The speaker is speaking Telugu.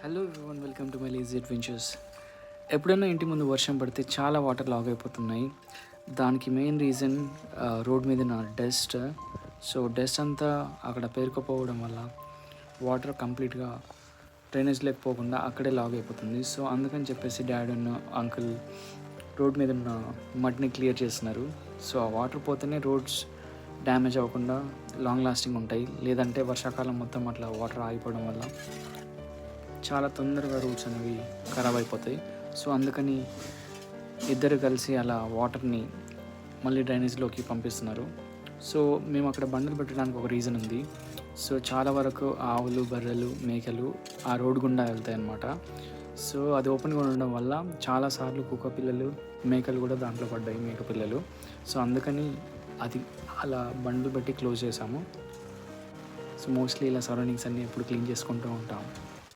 Hello everyone, welcome to my lazy adventures. ఎప్పుడైనా ఇంటి ముందు వర్షం పడితే చాలా వాటర్ లాగ్ అయిపోతున్నాయి. దానికి మెయిన్ రీజన్ రోడ్ మీద ఉన్న డస్ట్. సో డస్ట్ అంతా అక్కడ పేరుకుపోవడం వల్ల వాటర్ కంప్లీట్గా డ్రైనేజ్ లేకపోకుండా అక్కడే లాగ్ అయిపోతుంది. సో అందుకని చెప్పేసి డాడీ ఉన్న అంకుల్ రోడ్ మీద ఉన్న మడ్ని క్లియర్ చేస్తున్నారు. సో ఆ వాటర్ పోతేనే రోడ్స్ డ్యామేజ్ అవ్వకుండా లాంగ్ లాస్టింగ్ ఉంటాయి. లేదంటే వర్షాకాలం మొత్తం అట్లా వాటర్ ఆగిపోవడం వల్ల చాలా తొందరగా రూట్స్ అనేవి ఖరాబ్ అయిపోతాయి. సో అందుకని ఇద్దరు కలిసి అలా వాటర్ని మళ్ళీ డ్రైనేజ్లోకి పంపిస్తున్నారు. సో మేము అక్కడ బండలు పెట్టడానికి ఒక రీజన్ ఉంది. సో చాలా వరకు ఆవులు, బర్రెలు, మేకలు ఆ రోడ్డు గుండా వెళ్తాయి అన్నమాట. సో అది ఓపెన్గా ఉండడం వల్ల చాలాసార్లు కుక్క పిల్లలు, మేకలు కూడా దాంట్లో పడ్డాయి, మేక పిల్లలు. సో అందుకని అది అలా బండ్లు పెట్టి క్లోజ్ చేసాము. సో మోస్ట్లీ ఇలా సరౌండింగ్స్ అన్నీ ఎప్పుడు క్లీన్ చేసుకుంటూ ఉంటాము.